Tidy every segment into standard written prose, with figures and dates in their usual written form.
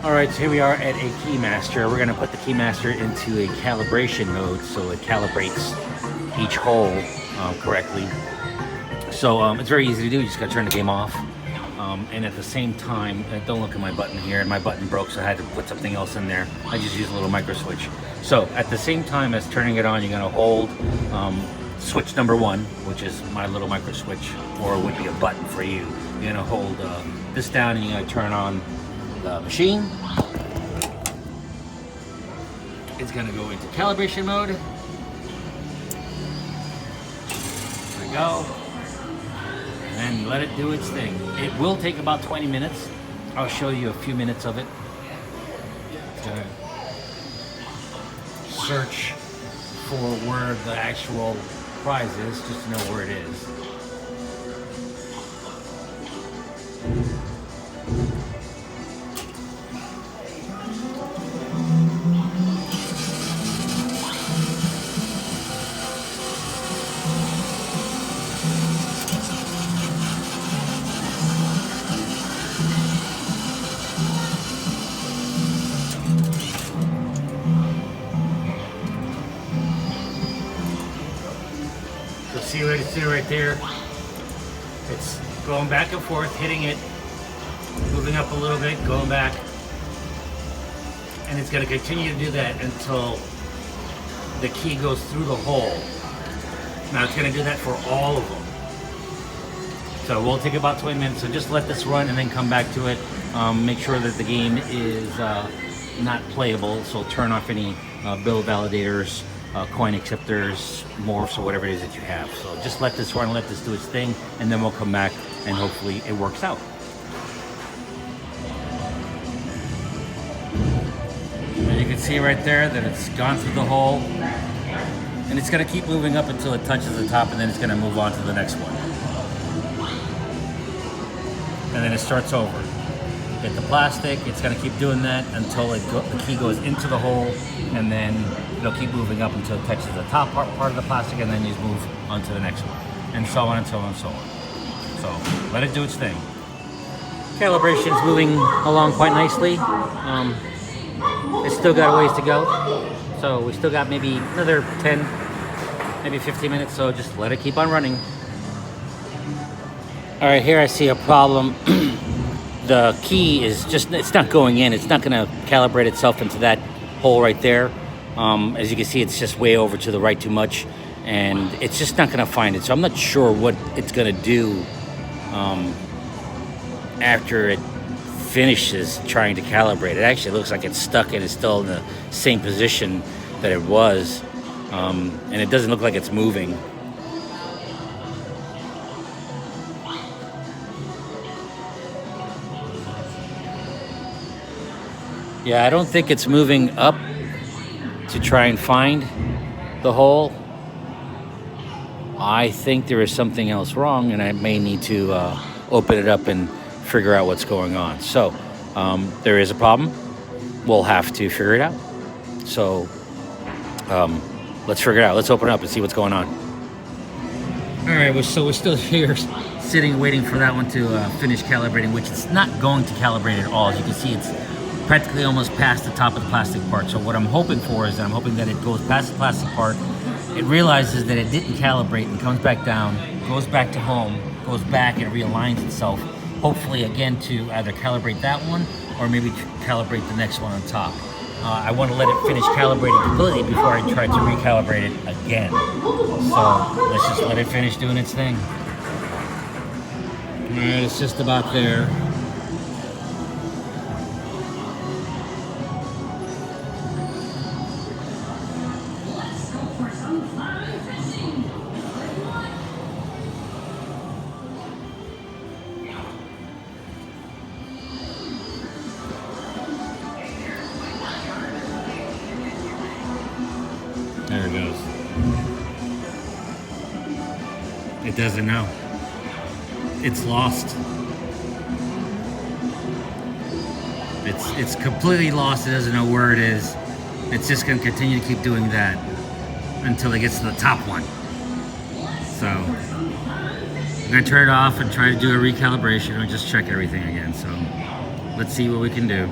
Alright, so here we are at a keymaster. We're going to put the keymaster into a calibration mode so it calibrates each hole correctly. So it's very easy to do. You just got to turn the game off. And at the same time, don't look at my button here. My button broke, so I had to put something else in there. I just used a little micro switch. So at the same time as turning it on, you're going to hold switch number 1, which is my little micro switch, or it would be a button for you. You're going to hold this down and you're going to turn on the machine. It's going to go into calibration mode. There we go. And let it do its thing. It will take about 20 minutes. I'll show you a few minutes of it. It's gonna search for where the actual prize is, just to know where it is. See right there, it's going back and forth, hitting it, moving up a little bit, going back, and it's going to continue to do that until the key goes through the hole. Now it's going to do that for all of them. So we'll take about 20 minutes, so just let this run and then come back to it. Make sure that the game is not playable, so turn off any bill validators, coin acceptors, morphs, or whatever it is that you have. So just let this run, let this do its thing, and then we'll come back and hopefully it works out. And you can see right there that it's gone through the hole, and it's going to keep moving up until it touches the top, and then it's going to move on to the next one. And then it starts over. Hit the plastic, it's going to keep doing that until the key goes into the hole, and then it'll keep moving up until it touches the top part of the plastic, and then you move on to the next one, and so on and so on and so on. So let it do its thing. Calibration's moving along quite nicely. It's still got a ways to go, so we still got maybe another 10, maybe 15 minutes, so just let it keep on running. All right, here I see a problem. The key is just, it's not going in. It's not going to calibrate itself into that hole right there. As you can see, it's just way over to the right too much, and it's just not going to find it. So I'm not sure what it's going to do after it finishes trying to calibrate. It actually looks like it's stuck and it's still in the same position that it was, and it doesn't look like it's moving. Yeah, I don't think it's moving up to try and find the hole. I think there is something else wrong, and I may need to open it up and figure out what's going on. So there is a problem. We'll have to figure it out. So let's figure it out. Let's open it up and see what's going on. All right, so we're still here sitting waiting for that one to finish calibrating, which it's not going to calibrate at all. As you can see, it's practically almost past the top of the plastic part. So what I'm hoping for is that I'm hoping that it goes past the plastic part, it realizes that it didn't calibrate and comes back down, goes back to home, goes back and realigns itself, hopefully again to either calibrate that one or maybe calibrate the next one on top. I want to let it finish calibrating completely before I try to recalibrate it again. So let's just let it finish doing its thing. All right, it's just about there. There it goes. It doesn't know. It's lost. It's completely lost. It doesn't know where it is. It's just going to continue to keep doing that until it gets to the top one. So I'm going to turn it off and try to do a recalibration or just check everything again. So let's see what we can do.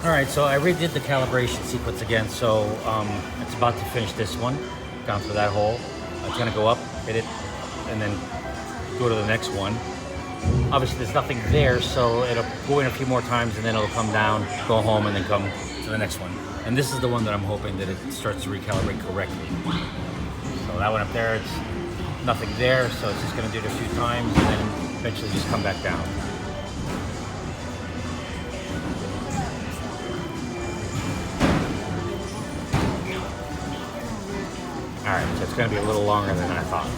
All right, so I redid the calibration sequence again. So it's about to finish this one, down through that hole. It's gonna go up, hit it, and then go to the next one. Obviously there's nothing there, so it'll go in a few more times and then it'll come down, go home, and then come to the next one. And this is the one that I'm hoping that it starts to recalibrate correctly. So that one up there, it's nothing there, so it's just gonna do it a few times and then eventually just come back down. All right, so it's gonna be a little longer than I thought.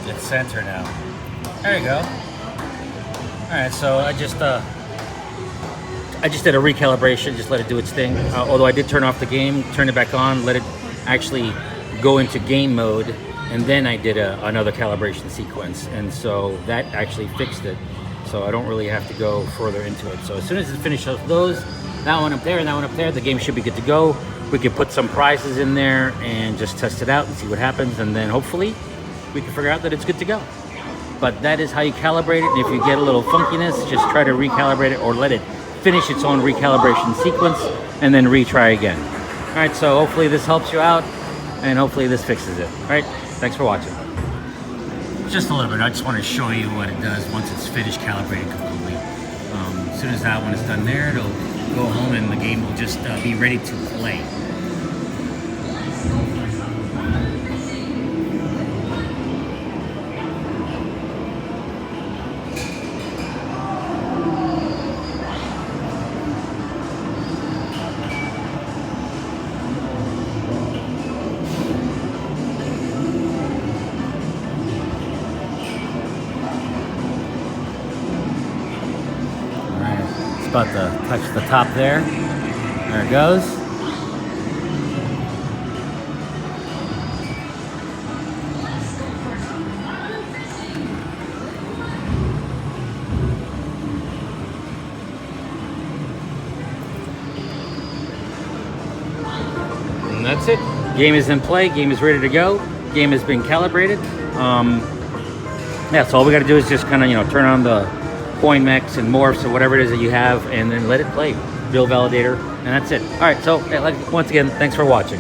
It's center now. There you go. All right, so I just did a recalibration, just let it do its thing. Although I did turn off the game, turn it back on, let it actually go into game mode, and then I did another calibration sequence, and so that actually fixed it. So I don't really have to go further into it. So as soon as it finishes those, that one up there and that one up there, the game should be good to go. We can put some prizes in there and just test it out and see what happens, and then hopefully we can figure out that it's good to go. But that is how you calibrate it, and if you get a little funkiness, just try to recalibrate it or let it finish its own recalibration sequence and then retry again. All right, so hopefully this helps you out and hopefully this fixes it. All right, thanks for watching. Just a little bit, I just want to show you what it does once it's finished calibrating completely. As soon as that one is done there, it'll go home and the game will just be ready to play. About to touch the top there. There it goes. And that's it. Game is in play. Game is ready to go. Game has been calibrated. Yeah, so all we got to do is just kind of, turn on the coin mechs and morphs or whatever it is that you have, and then let it play. Real validator, and that's it. All right, so once again, thanks for watching.